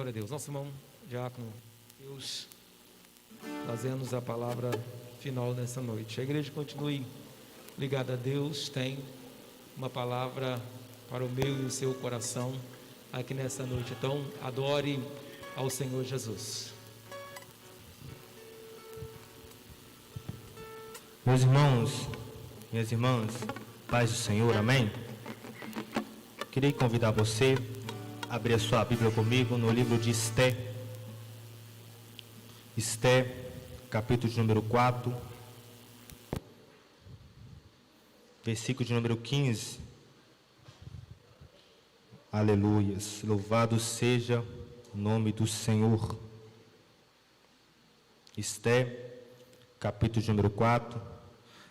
Glória a Deus. Nosso irmão diácono, Deus, trazendo-nos a palavra final nessa noite. A igreja continue ligada a Deus, tem uma palavra para o meu e o seu coração aqui nessa noite. Então, adore ao Senhor Jesus. Meus irmãos, minhas irmãs, paz do Senhor, amém? Queria convidar você a abrir a sua Bíblia comigo no livro de Esté. Esté, capítulo de número 4, versículo de número 15. Aleluias, louvado seja o nome do Senhor. Esté, capítulo de número 4,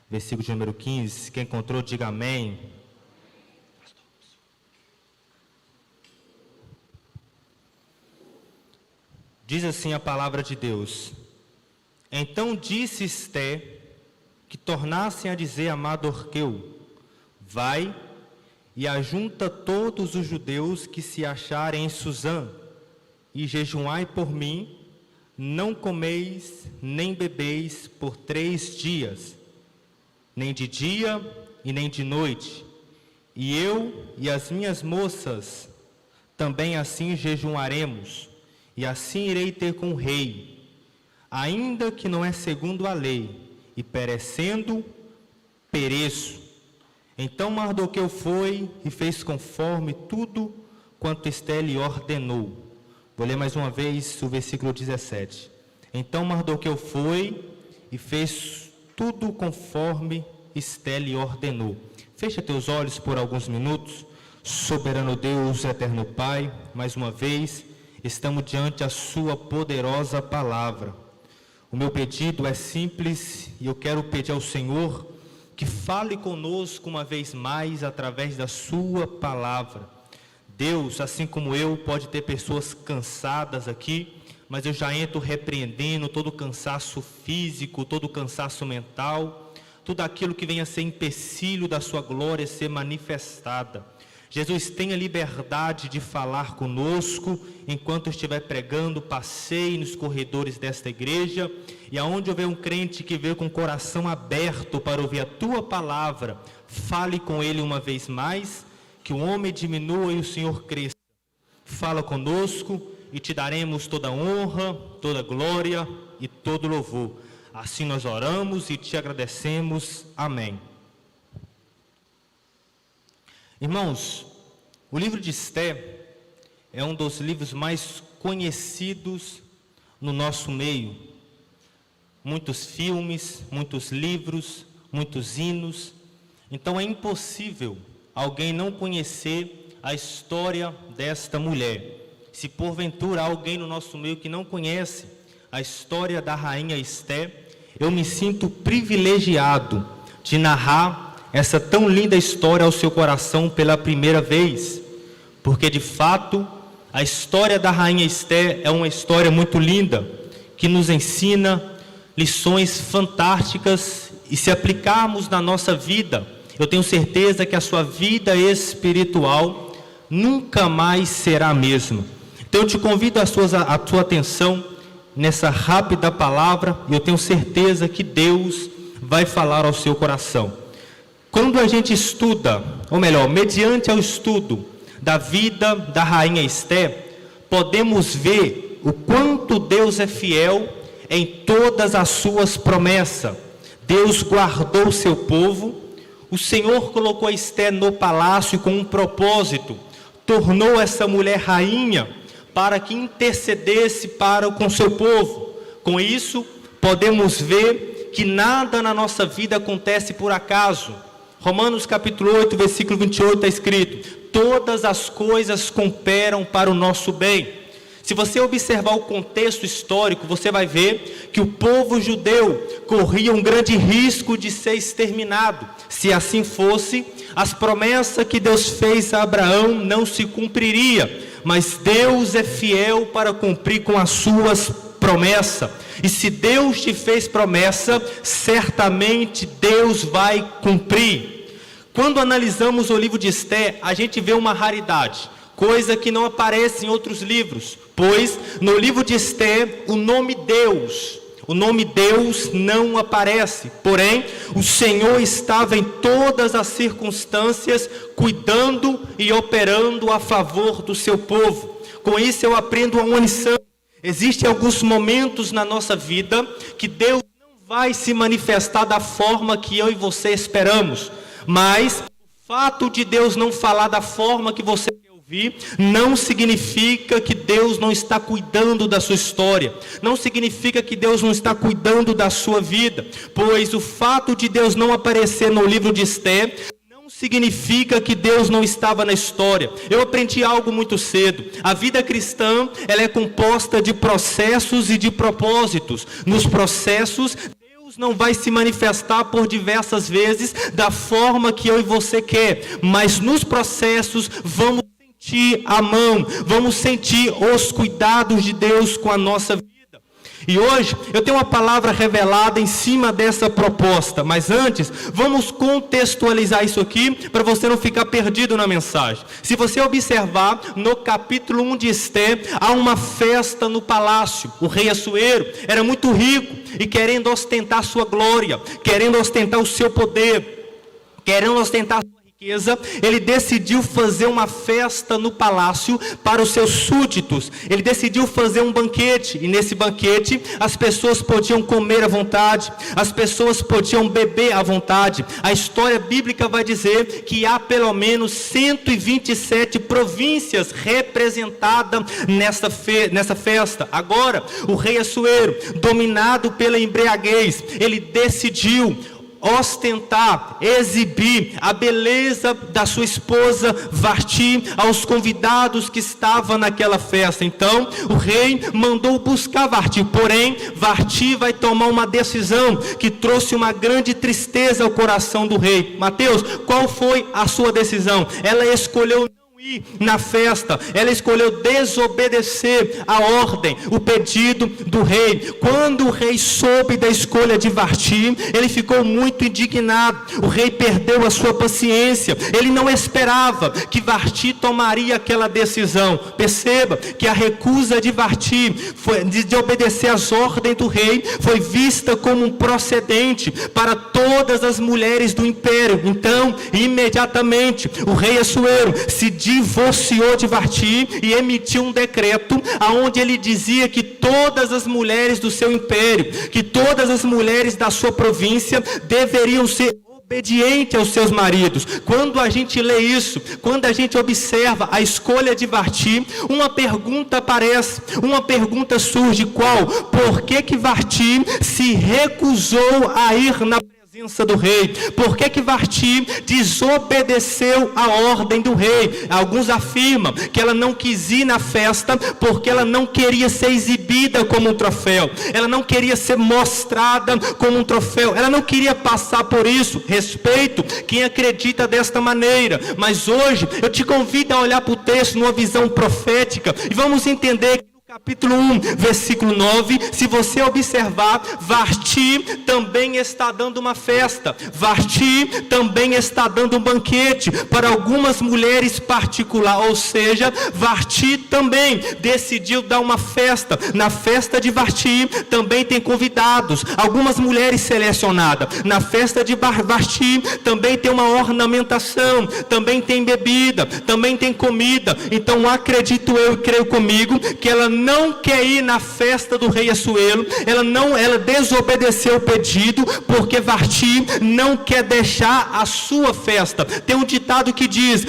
versículo de número 15. Quem encontrou, diga amém. Diz assim a palavra de Deus: Então disse Esté que tornassem a dizer a Mardoqueu: Vai e ajunta todos os judeus que se acharem em Susã, e jejuai por mim, não comeis nem bebeis por 3 dias, nem de dia e nem de noite, e eu e as minhas moças também assim jejuaremos, e assim irei ter com o rei, ainda que não é segundo a lei, e perecendo, pereço. Então Mardoqueu foi e fez conforme tudo quanto Esté lhe ordenou. Vou ler mais uma vez o versículo 17. Então Mardoqueu foi e fez tudo conforme Esté lhe ordenou. Fecha teus olhos por alguns minutos. Soberano Deus, eterno Pai, mais uma vez estamos diante da sua poderosa palavra. O meu pedido é simples e eu quero pedir ao Senhor que fale conosco uma vez mais através da sua palavra. Deus, assim como eu, pode ter pessoas cansadas aqui, mas eu já entro repreendendo todo o cansaço físico, todo o cansaço mental, tudo aquilo que venha a ser empecilho da sua glória ser manifestada. Jesus, tenha liberdade de falar conosco enquanto estiver pregando. Passeie nos corredores desta igreja, e aonde houver um crente que veio com o coração aberto para ouvir a tua palavra, fale com ele uma vez mais, que o homem diminua e o Senhor cresça. Fala conosco e te daremos toda honra, toda glória e todo louvor. Assim nós oramos e te agradecemos. Amém. Irmãos, o livro de Esté é um dos livros mais conhecidos no nosso meio. Muitos filmes, muitos livros, muitos hinos. Então é impossível alguém não conhecer a história desta mulher. Se porventura há alguém no nosso meio que não conhece a história da rainha Esté, eu me sinto privilegiado de narrar essa tão linda história ao seu coração pela primeira vez, porque de fato a história da rainha Esté é uma história muito linda, que nos ensina lições fantásticas, e se aplicarmos na nossa vida, eu tenho certeza que a sua vida espiritual nunca mais será a mesma. Então eu te convido a sua atenção nessa rápida palavra, e eu tenho certeza que Deus vai falar ao seu coração. Quando a gente estuda, ou melhor, mediante ao estudo da vida da rainha Esté, podemos ver o quanto Deus é fiel em todas as suas promessas. Deus guardou o seu povo, o Senhor colocou Esté no palácio com um propósito, tornou essa mulher rainha para que intercedesse com seu povo. Com isso, podemos ver que nada na nossa vida acontece por acaso. Romanos capítulo 8, versículo 28 está escrito: todas as coisas cooperam para o nosso bem. Se você observar o contexto histórico, você vai ver que o povo judeu corria um grande risco de ser exterminado. Se assim fosse, as promessas que Deus fez a Abraão não se cumpriria, mas Deus é fiel para cumprir com as suas promessas. E se Deus te fez promessa, certamente Deus vai cumprir. Quando analisamos o livro de Esté, a gente vê uma raridade. coisa que não aparece em outros livros, pois no livro de Esther o nome Deus não aparece. Porém, o Senhor estava em todas as circunstâncias, cuidando e operando a favor do seu povo. Com isso eu aprendo uma lição. Existem alguns momentos na nossa vida que Deus não vai se manifestar da forma que eu e você esperamos, mas o fato de Deus não falar da forma que você quer ouvir não significa que Deus não está cuidando da sua história, não significa que Deus não está cuidando da sua vida, pois o fato de Deus não aparecer no livro de Esther não significa que Deus não estava na história. Eu aprendi algo muito cedo: a vida cristã, ela é composta de processos e de propósitos. Nos processos, Deus não vai se manifestar por diversas vezes da forma que eu e você quer, mas nos processos vamos sentir a mão, vamos sentir os cuidados de Deus com a nossa vida. E hoje eu tenho uma palavra revelada em cima dessa proposta, mas antes vamos contextualizar isso aqui para você não ficar perdido na mensagem. Se você observar no capítulo 1 de Esther, há uma festa no palácio. O rei Assuero era muito rico e, querendo ostentar sua glória, querendo ostentar o seu poder, querendo ostentar a sua riqueza, ele decidiu fazer uma festa no palácio para os seus súditos. Ele decidiu fazer um banquete, e nesse banquete as pessoas podiam comer à vontade, as pessoas podiam beber à vontade. A história bíblica vai dizer que há pelo menos 127 províncias representadas nessa festa. Agora, o rei Assuero, dominado pela embriaguez, ele decidiu ostentar, exibir a beleza da sua esposa Vasti aos convidados que estavam naquela festa. Então o rei mandou buscar Vasti, porém Vasti vai tomar uma decisão que trouxe uma grande tristeza ao coração do rei. Mateus, qual foi a sua decisão? Ela escolheu na festa, ela escolheu desobedecer a ordem, o pedido do rei. Quando o rei soube da escolha de Vasti, ele ficou muito indignado. O rei perdeu a sua paciência, ele não esperava que Vasti tomaria aquela decisão. Perceba que a recusa de Vasti de obedecer às ordens do rei foi vista como um procedente para todas as mulheres do império. Então, imediatamente, o rei Assuero se divorciou de Vasti e emitiu um decreto aonde ele dizia que todas as mulheres do seu império, que todas as mulheres da sua província deveriam ser obedientes aos seus maridos. Quando a gente lê isso, quando a gente observa a escolha de Vasti, uma pergunta aparece, uma pergunta surge: qual? Por que Vasti se recusou a ir na presença do rei? Por que Vasti desobedeceu a ordem do rei? Alguns afirmam que ela não quis ir na festa porque ela não queria ser exibida como um troféu, ela não queria ser mostrada como um troféu, ela não queria passar por isso. Respeito quem acredita desta maneira, mas hoje eu te convido a olhar para o texto numa visão profética e vamos entender que capítulo 1, versículo 9, se você observar, Vasti também está dando uma festa, Vasti também está dando um banquete para algumas mulheres particulares, ou seja, Vasti também decidiu dar uma festa. Na festa de Vasti também tem convidados, algumas mulheres selecionadas. Na festa de Vasti também tem uma ornamentação, também tem bebida, também tem comida. Então acredito eu e creio comigo que ela não quer ir na festa do rei Assuero, ela desobedeceu o pedido, porque Vasti não quer deixar a sua festa. Tem um ditado que diz: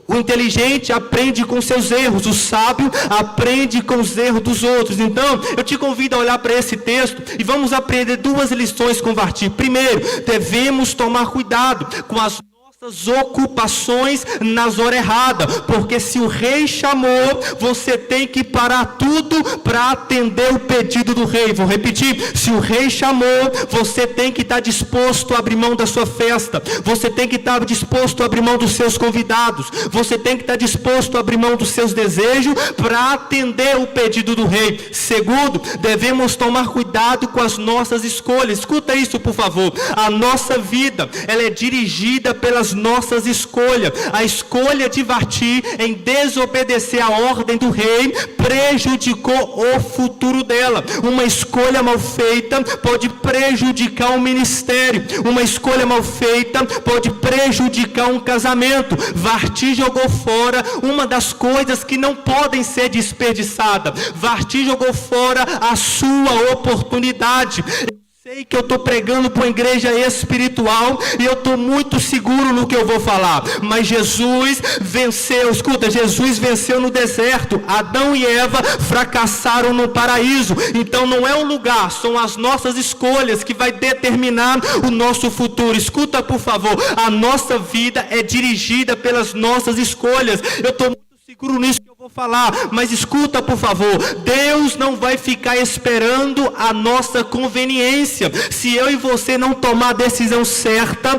o inteligente aprende com seus erros, o sábio aprende com os erros dos outros. Então eu te convido a olhar para esse texto e vamos aprender duas lições com Vasti. Primeiro, devemos tomar cuidado com as nossas ocupações nas horas erradas, porque se o rei chamou, você tem que parar tudo para atender o pedido do rei. Vou repetir: se o rei chamou, você tem que estar disposto a abrir mão da sua festa, você tem que estar disposto a abrir mão dos seus convidados, você tem que estar disposto a abrir mão dos seus desejos para atender o pedido do rei. Segundo, devemos tomar cuidado com as nossas escolhas. Escuta isso, por favor: a nossa vida, ela é dirigida pelas pelas nossas escolhas. A escolha de Varti em desobedecer a ordem do rei prejudicou o futuro dela. Uma escolha mal feita pode prejudicar um ministério. Uma escolha mal feita pode prejudicar um casamento. Varti jogou fora uma das coisas que não podem ser desperdiçadas. Varti jogou fora a sua oportunidade. Sei que eu estou pregando para uma igreja espiritual e eu estou muito seguro no que eu vou falar, mas Jesus venceu, escuta, Jesus venceu no deserto. Adão e Eva fracassaram no paraíso. Então não é o lugar, são as nossas escolhas que vai determinar o nosso futuro. Escuta, por favor, a nossa vida é dirigida pelas nossas escolhas. Eu estou muito seguro nisso que eu vou falar, mas escuta, por favor, Deus não vai ficar esperando a nossa conveniência. Se eu e você não tomar a decisão certa,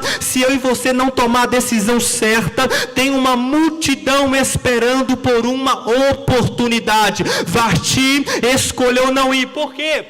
tem uma multidão esperando por uma oportunidade. Varti escolheu não ir. Por quê?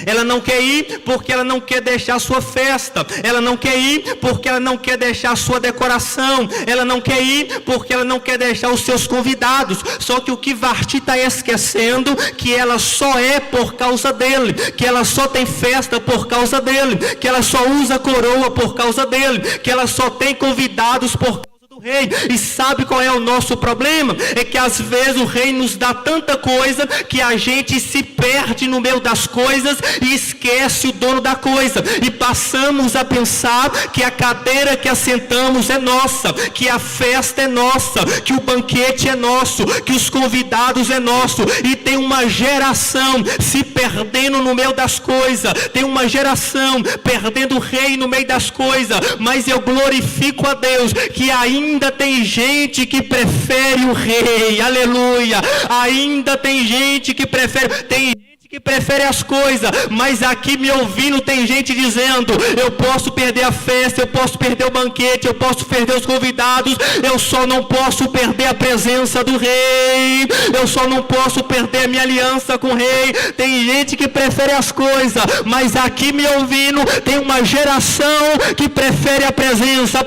Ela não quer ir porque ela não quer deixar sua festa. Ela não quer ir porque ela não quer deixar sua decoração. Ela não quer ir porque ela não quer deixar os seus convidados. Só que o que Varti está esquecendo, que ela só é por causa dele, que ela só tem festa por causa dele, que ela só usa coroa por causa dele, que ela só tem convidados por causa do rei. E sabe qual é o nosso problema? É que às vezes o rei nos dá tanta coisa que a gente se perde no meio das coisas e esquece o dono da coisa, e passamos a pensar que a cadeira que assentamos é nossa, que a festa é nossa, que o banquete é nosso, que os convidados é nosso. E tem uma geração se perdendo no meio das coisas, tem uma geração perdendo o rei no meio das coisas. Mas eu glorifico a Deus que ainda tem gente que prefere o rei, aleluia. Ainda tem gente que prefere as coisas, mas aqui me ouvindo tem gente dizendo: eu posso perder a festa, eu posso perder o banquete, eu posso perder os convidados, eu só não posso perder a presença do rei, eu só não posso perder a minha aliança com o rei. Tem gente que prefere as coisas, mas aqui me ouvindo tem uma geração que prefere a presença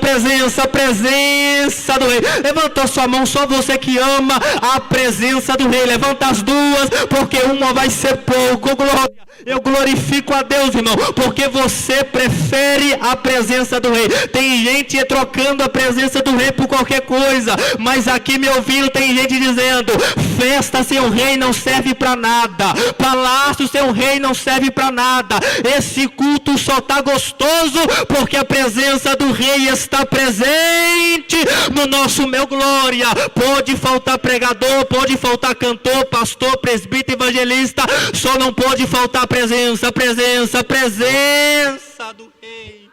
do rei. Levanta a sua mão, só você que ama a presença do rei. Levanta as duas, porque uma vai ser pouco. Glória. Eu glorifico a Deus, irmão, porque você prefere a presença do rei. Tem gente trocando a presença do rei por qualquer coisa, mas aqui me ouvindo tem gente dizendo: festa sem o rei não serve para nada, palácio sem o rei não serve para nada. Esse culto só está gostoso porque a presença do rei está presente no nosso meu. Glória. Pode faltar pregador, pode faltar cantor, pastor, presbítero, evangelista, só não pode faltar presença do rei.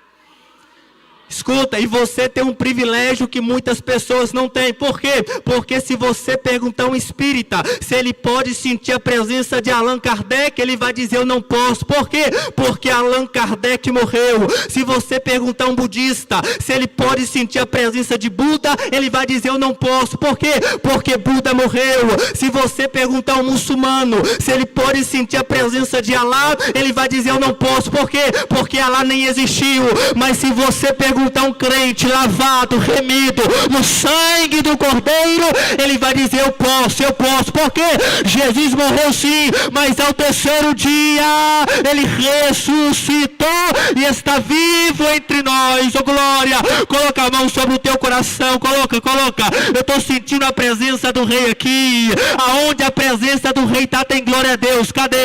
Escuta, e você tem um privilégio que muitas pessoas não têm. Por quê? Porque se você perguntar a um espírita se ele pode sentir a presença de Allan Kardec, ele vai dizer: eu não posso. Por quê? Porque Allan Kardec morreu. Se você perguntar a um budista se ele pode sentir a presença de Buda, ele vai dizer: eu não posso. Por quê? Porque Buda morreu. Se você perguntar a um muçulmano se ele pode sentir a presença de Alá, ele vai dizer: eu não posso. Por quê? Porque Alá nem existiu. Mas se você perguntar um crente lavado, remido no sangue do Cordeiro, ele vai dizer: eu posso. Porque Jesus morreu sim, mas ao terceiro dia ele ressuscitou e está vivo entre nós. Oh, glória. Coloca a mão sobre o teu coração, coloca. Eu estou sentindo a presença do rei aqui. Aonde a presença do rei está, tem glória a Deus. Cadê?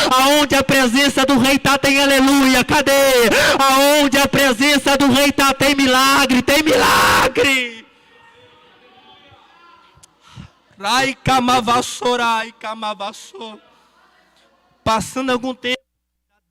Aonde a presença do rei está, tem aleluia. Cadê? Aonde a presença do rei está, tem milagre. Rai kamavassorai kamavassor. Passando algum tempo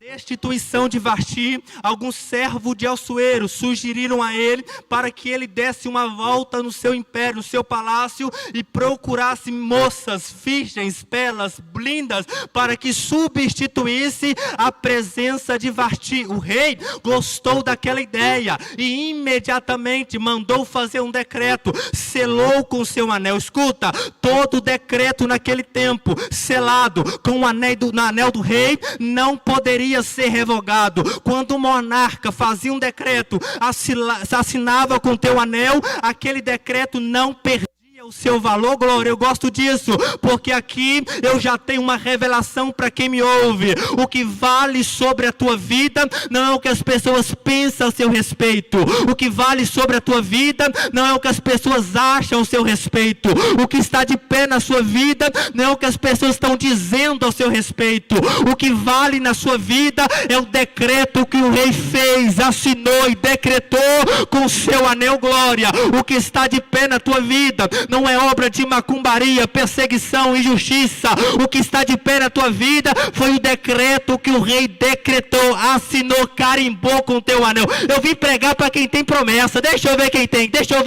da destituição de Varti, alguns servos de Assuero sugeriram a ele para que ele desse uma volta no seu império, no seu palácio, e procurasse moças, virgens, belas, lindas, para que substituísse a presença de Varti. O rei gostou daquela ideia e imediatamente mandou fazer um decreto, selou com seu anel. Escuta, todo decreto naquele tempo selado com o anel do rei não poderia poderia ser revogado. Quando o monarca fazia um decreto, assinava com teu anel, aquele decreto não perdia o seu valor. Glória, eu gosto disso, porque aqui eu já tenho uma revelação para quem me ouve. O que vale sobre a tua vida não é o que as pessoas pensam a seu respeito. O que vale sobre a tua vida não é o que as pessoas acham a seu respeito. O que está de pé na sua vida não é o que as pessoas estão dizendo ao seu respeito. O que vale na sua vida é o decreto que o rei fez, assinou e decretou com o seu anel. Glória, o que está de pé na tua vida não é obra de macumbaria, perseguição, injustiça. O que está de pé na tua vida foi o decreto que o rei decretou, assinou, carimbou com o teu anel. Eu vim pregar para quem tem promessa. Deixa eu ver quem tem. Deixa eu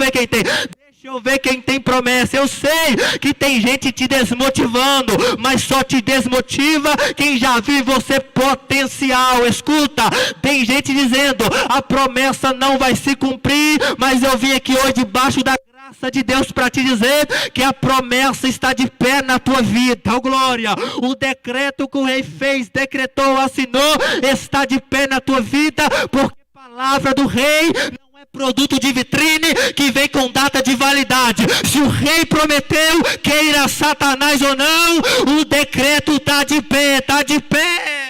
ver quem tem promessa. Eu sei que tem gente te desmotivando, mas só te desmotiva quem já viu você potencial. Escuta, tem gente dizendo, a promessa não vai se cumprir, mas eu vim aqui hoje debaixo da graça de Deus para te dizer que a promessa está de pé na tua vida. Oh, glória, o decreto que o rei fez, decretou, assinou, está de pé na tua vida, porque a palavra do rei não é produto de vitrine que vem com data de validade. Se o rei prometeu, queira Satanás ou não, o decreto está de pé, está de pé.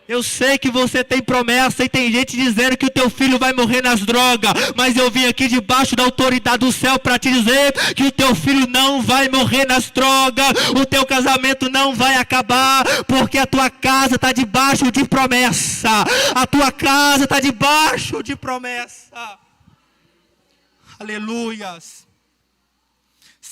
Eu sei que você tem promessa e tem gente dizendo que o teu filho vai morrer nas drogas, mas eu vim aqui debaixo da autoridade do céu para te dizer que o teu filho não vai morrer nas drogas, o teu casamento não vai acabar, porque a tua casa está debaixo de promessa. A tua casa está debaixo de promessa. Aleluias.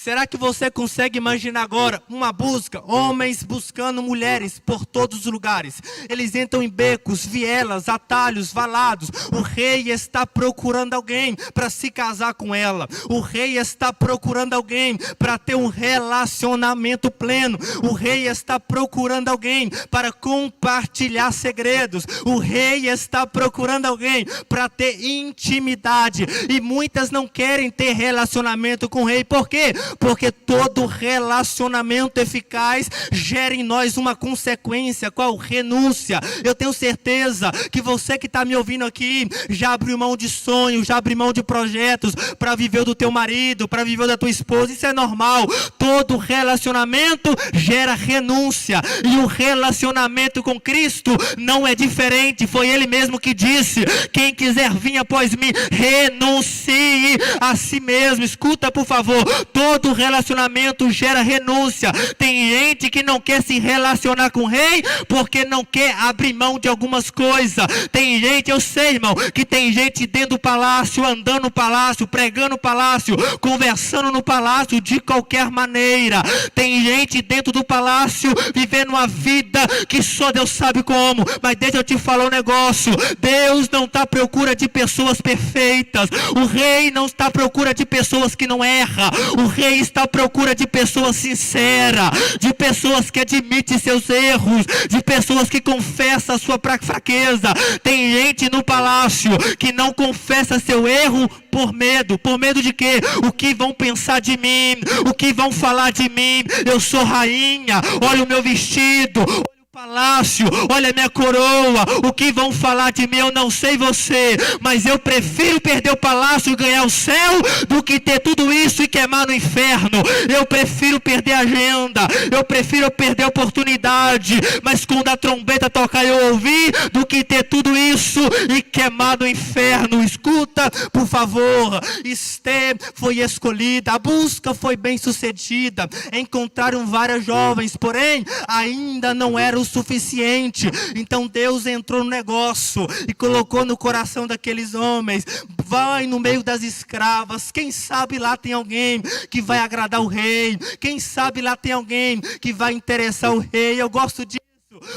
Será que você consegue imaginar agora uma busca? Homens buscando mulheres por todos os lugares. Eles entram em becos, vielas, atalhos, valados. O rei está procurando alguém para se casar com ela. O rei está procurando alguém para ter um relacionamento pleno. O rei está procurando alguém para compartilhar segredos. O rei está procurando alguém para ter intimidade. E muitas não querem ter relacionamento com o rei. Por quê? Porque todo relacionamento eficaz gera em nós uma consequência. Qual? Renúncia. Eu tenho certeza que você que está me ouvindo aqui já abriu mão de sonhos, já abriu mão de projetos para viver do teu marido, para viver da tua esposa. Isso é normal. Todo relacionamento gera renúncia. E o relacionamento com Cristo não é diferente. Foi Ele mesmo que disse: quem quiser vir após mim, renuncie a si mesmo. Escuta, por favor. Todo relacionamento gera renúncia. Tem gente que não quer se relacionar com o rei porque não quer abrir mão de algumas coisas. Tem gente, eu sei, irmão, que tem gente dentro do palácio, andando no palácio, pregando no palácio, conversando no palácio de qualquer maneira. Tem gente dentro do palácio vivendo uma vida que só Deus sabe como. Mas deixa eu te falar um negócio. Deus não está à procura de pessoas perfeitas. O rei não está à procura de pessoas que não erram. O rei está à procura de pessoas sinceras, de pessoas que admitem seus erros, de pessoas que confessam a sua fraqueza. Tem gente no palácio que não confessa seu erro por medo. Por medo de quê? O que vão pensar de mim? O que vão falar de mim? Eu sou rainha, olha o meu vestido, palácio, olha a minha coroa, o que vão falar de mim? Eu não sei você, mas eu prefiro perder o palácio e ganhar o céu do que ter tudo isso e queimar no inferno. Eu prefiro perder a agenda, eu prefiro perder a oportunidade, mas quando a trombeta tocar eu ouvir, do que ter tudo isso e queimar no inferno. Escuta, por favor. Esther foi escolhida, a busca foi bem sucedida, encontraram várias jovens, porém ainda não era o suficiente. Então Deus entrou no negócio e colocou no coração daqueles homens: vai no meio das escravas, quem sabe lá tem alguém que vai agradar o rei, quem sabe lá tem alguém que vai interessar o rei. Eu gosto disso,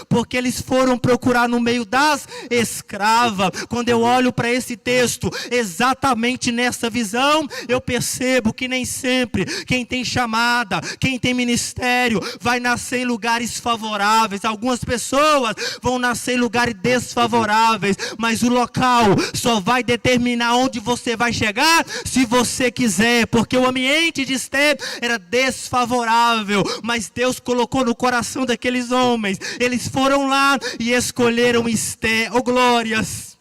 porque eles foram procurar no meio das escravas. Quando eu olho para esse texto, exatamente nessa visão, eu percebo que nem sempre quem tem chamada, quem tem ministério, vai nascer em lugares favoráveis. Algumas pessoas vão nascer em lugares desfavoráveis, mas o local só vai determinar onde você vai chegar se você quiser, porque o ambiente de Esther era desfavorável, mas Deus colocou no coração daqueles homens. Eles eles foram lá e escolheram Esté. Oh, glórias!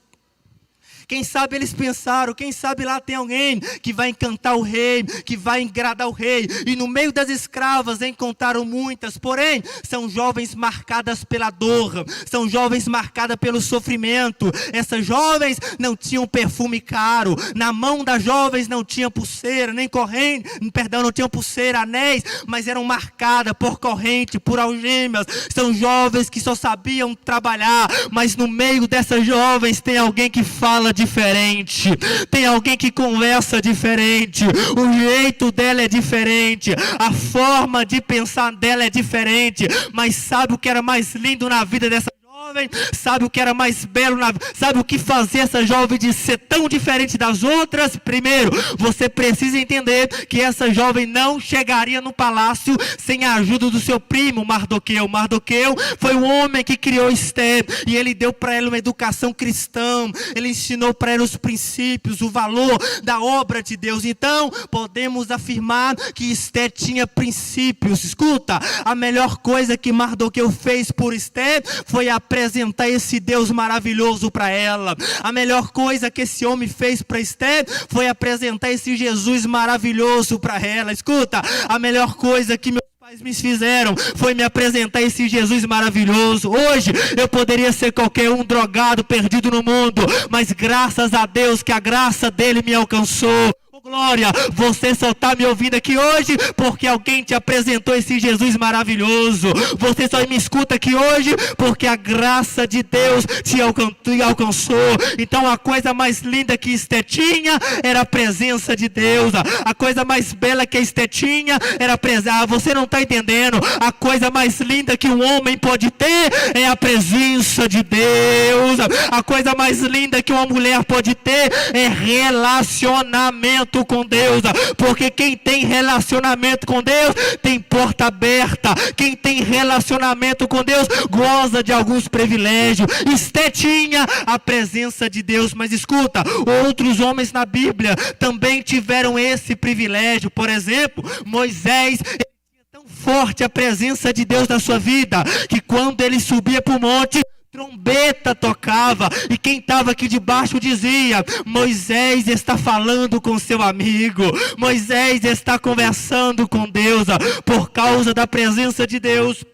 Quem sabe eles pensaram, quem sabe lá tem alguém que vai encantar o rei, que vai agradar o rei. E no meio das escravas encontraram muitas, porém, são jovens marcadas pela dor, são jovens marcadas pelo sofrimento. Essas jovens não tinham perfume caro, na mão das jovens não tinha pulseira, nem corrente, não tinham pulseira, anéis, mas eram marcadas por corrente, por algemas. São jovens que só sabiam trabalhar, mas no meio dessas jovens tem alguém que fala diferente, tem alguém que conversa diferente, o jeito dela é diferente, a forma de pensar dela é diferente, mas sabe o que era mais lindo na vida dessa jovem? Sabe o que era mais belo sabe o que fazia essa jovem de ser tão diferente das outras? Primeiro, você precisa entender que essa jovem não chegaria no palácio sem a ajuda do seu primo Mardoqueu. Mardoqueu foi o homem que criou Esté, e ele deu para ela uma educação cristã, ele ensinou para ela os princípios, o valor da obra de Deus. Então, podemos afirmar que Esté tinha princípios. Escuta, a melhor coisa que Mardoqueu fez por Esté foi apresentar esse Deus maravilhoso para ela. A melhor coisa que esse homem fez para Esté foi apresentar esse Jesus maravilhoso para ela. Escuta, a melhor coisa que meus pais me fizeram foi me apresentar esse Jesus maravilhoso. Hoje eu poderia ser qualquer um drogado, perdido no mundo, mas graças a Deus que a graça dele me alcançou. Glória, você só está me ouvindo aqui hoje porque alguém te apresentou esse Jesus maravilhoso. Você só me escuta aqui hoje porque a graça de Deus te alcançou. Então a coisa mais linda que Esté tinha era a presença de Deus. A coisa mais bela que Esté tinha era a presença. Você não está entendendo? A coisa mais linda que um homem pode ter é a presença de Deus. A coisa mais linda que uma mulher pode ter é relacionamento com Deus, porque quem tem relacionamento com Deus tem porta aberta. Quem tem relacionamento com Deus goza de alguns privilégios. Esté tinha a presença de Deus, mas escuta, outros homens na Bíblia também tiveram esse privilégio. Por exemplo, Moisés, ele tinha tão forte a presença de Deus na sua vida, que quando ele subia para o monte, trombeta tocava, e quem estava aqui debaixo dizia: Moisés está falando com seu amigo, Moisés está conversando com Deus. Por causa da presença de Deus,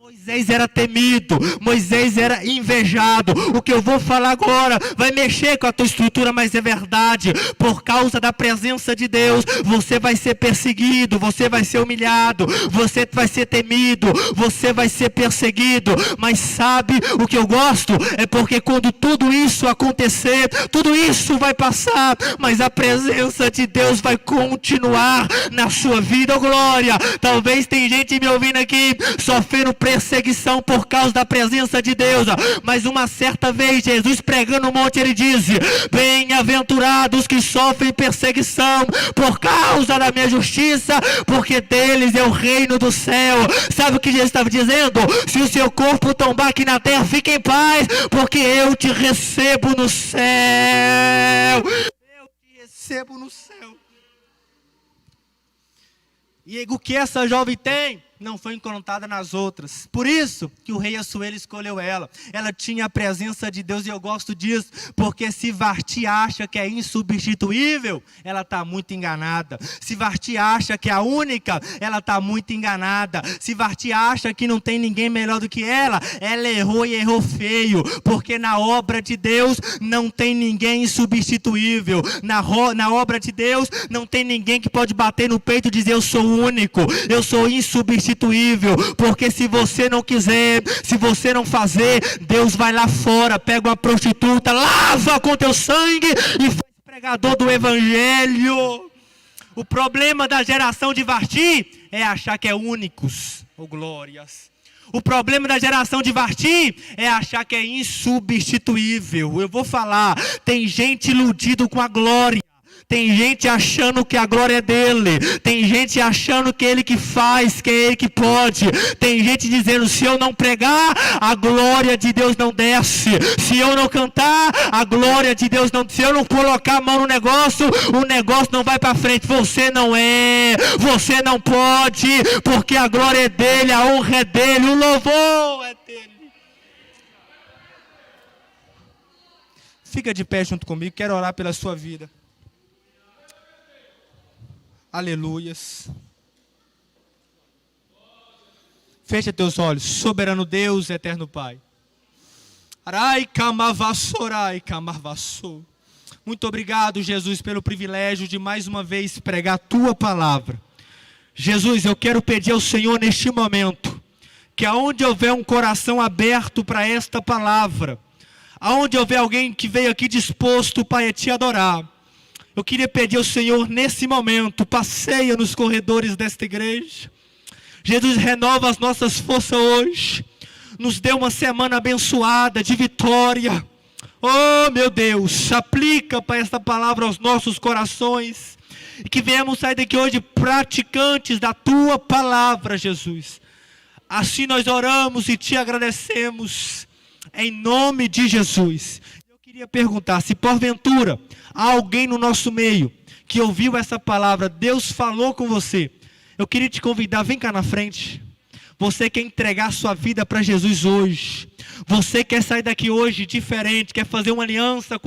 Moisés era temido, Moisés era invejado. O que eu vou falar agora vai mexer com a tua estrutura, mas é verdade. Por causa da presença de Deus, você vai ser perseguido, você vai ser humilhado, você vai ser temido, você vai ser perseguido. Mas sabe o que eu gosto? É porque quando tudo isso acontecer, tudo isso vai passar, mas a presença de Deus vai continuar na sua vida. Oh, glória! Talvez tem gente me ouvindo aqui sofrendo perseguição por causa da presença de Deus, mas uma certa vez Jesus pregando no monte, ele diz: bem-aventurados que sofrem perseguição por causa da minha justiça, porque deles é o reino do céu. Sabe o que Jesus estava dizendo? Se o seu corpo tombar aqui na terra, fique em paz, porque eu te recebo no céu. Eu te recebo no céu. E o que essa jovem tem não foi encontrada nas outras. Por isso que o rei Assuero escolheu ela. Ela tinha a presença de Deus, e eu gosto disso, porque se Varti acha que é insubstituível, ela está muito enganada. Se Varti acha que é a única, ela está muito enganada. Se Varti acha que não tem ninguém melhor do que ela errou, e errou feio, porque na obra de Deus não tem ninguém insubstituível. Na obra de Deus não tem ninguém que pode bater no peito e dizer: eu sou único, eu sou insubstituível. Porque se você não quiser, se você não fazer, Deus vai lá fora, pega uma prostituta, lava com teu sangue e faz pregador do evangelho. O problema da geração de Varti é achar que é únicos. Oh, glórias! O problema da geração de Varti é achar que é insubstituível. Eu vou falar, tem gente iludido com a glória. Tem gente achando que a glória é dele. Tem gente achando que é ele que faz, que é ele que pode. Tem gente dizendo: se eu não pregar, a glória de Deus não desce. Se eu não cantar, a glória de Deus não... Se eu não colocar a mão no negócio, o negócio não vai para frente. Você não é, você não pode, porque a glória é dele, a honra é dele, o louvor é Fica de pé junto comigo, quero orar pela sua vida. Aleluias. Fecha teus olhos. Soberano Deus, eterno Pai. Arai kamavassorai kamarvassou. Muito obrigado, Jesus, pelo privilégio de mais uma vez pregar a tua palavra. Jesus, eu quero pedir ao Senhor neste momento, que aonde houver um coração aberto para esta palavra, aonde houver alguém que veio aqui disposto, Pai, a te adorar, eu queria pedir ao Senhor nesse momento, passeia nos corredores desta igreja. Jesus, renova as nossas forças hoje, nos dê uma semana abençoada, de vitória. Oh, meu Deus, aplica para esta palavra aos nossos corações, e que venhamos sair daqui hoje praticantes da tua palavra, Jesus. Assim nós oramos e te agradecemos, em nome de Jesus. Eu queria perguntar, se porventura há alguém no nosso meio que ouviu essa palavra, Deus falou com você, eu queria te convidar, vem cá na frente. Você quer entregar sua vida para Jesus hoje, você quer sair daqui hoje diferente, quer fazer uma aliança com